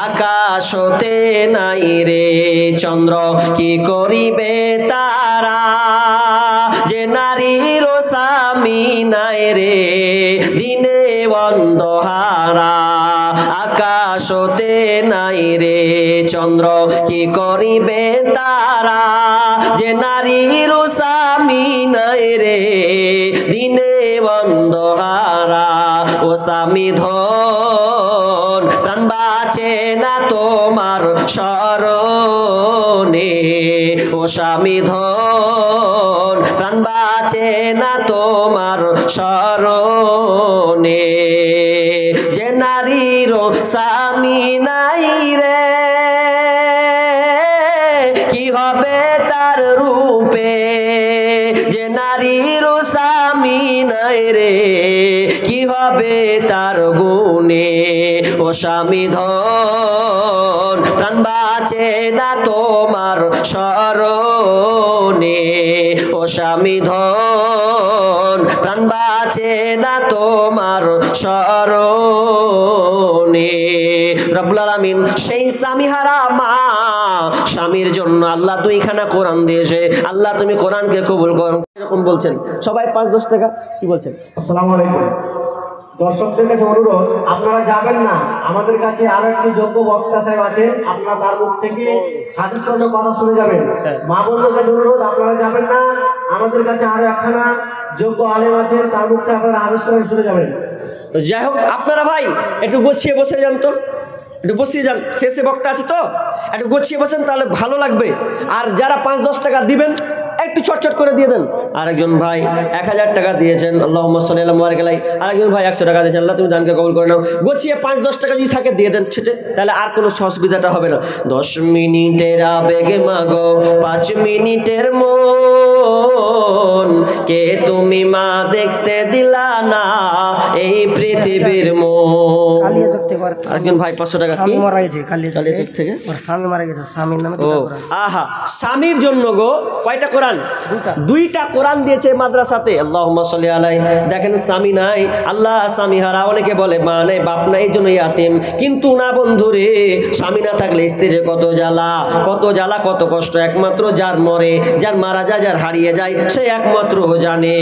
আকাশ হতে নাই রে চন্দ্র কি করিবে তারা যে নারীর স্বামী নাই রে দিনে অন্ধহারা আকাশ হতে নাই রে চন্দ্র কি করিবে তারা যে নারীর স্বামী নাই রে দিনে অন্ধহারা ও স্বামী ধন প্রাণ বাঁচে না তোমার শরণে ও স্বামী ধন প্রাণ বাঁচে না তোমার শরণে যে নারীর স্বামী নাই রে কি হবে তার রূপে যে নারীর স্বামী নাই রে কি হবে তার গুণে ও স্বামী ধন প্রাণ বাঁচে না তোমার শরণে ও স্বামী ধন প্রাণ বাঁচে না তোমার শরণে রব্বুল আলামিন সেই স্বামীহারা মা স্বামীর জন্য আল্লাহ দুইখানা কোরআন দিয়েছে আল্লাহ তুমি কোরআনকে কবুল করো এরকম বলছেন সবাই 5-10 টাকা কি বলছেন আসসালামু আলাইকুম দর্শকদের কাছে অনুরোধ আপনারা যাবেন না আমাদের কাছে আরো একটি যোগ্য বক্তা সাহেব আছেন আপনারা তার মুখ থেকে হাদিস কর্ম কথা শুনে যাবেন মা বোনদের কাছে অনুরোধ আপনারা যাবেন না আমাদের কাছে আরো একখানা যোগ্য আলেম আছেন তার মুখ থেকে আপনারা হাদিস কর্ম শুনে যাবেন তো যাই হোক আপনারা ভাই একটু গুছিয়ে বসে যান তো একটু বসিয়ে যান শেষে বক্তা আছে তো একটু গুছিয়ে বসেন তাহলে ভালো লাগবে আর যারা 5-10 টাকা দিবেন একটু চটচট করে দিয়ে দেন আরেকজন ভাই 1000 টাকা দিয়েছেন আল্লাহুম্মা সাল্লি আলা মুবারক আলাইহি আরেকজন ভাই 100 টাকা দিয়েছেন আল্লাহ তুমি দানকে কবুল করে নাও গুছিয়ে 5-10 টাকা যদি থাকে দিয়ে দেন ছেটে তাহলে আর কোনো অসুবিধাটা হবে না 10 মিনিটের আবেগে মাগো 5 মিনিটের মন কে তুমি মা দেখতে দিলা না এই পৃথিবীর মন কালিয়াচক থেকে আরেকজন ভাই 500 টাকা কি মারা গেছে কালিয়াচক থেকে ওর স্বামী মারা গেছে স্বামীর নামে ও আহা স্বামীর জন্য গো কয়টা কোরআন দুইটা কোরআন দিয়েছে মাদ্রাসাতে আল্লাহুম্মা সাল্লি আলাইহি দেখেন স্বামী নাই আল্লাহ স্বামী হারা অনেকে বলে মা নাই বাপ নাই এই জন্য ইয়াতিম কিন্তু না বন্ধুরে স্বামী না থাকলে স্ত্রীর কত জ্বালা কত কষ্ট একমাত্র যার মরে যার মারা যায় যার হারিয়ে যায় সে একমাত্র জানে।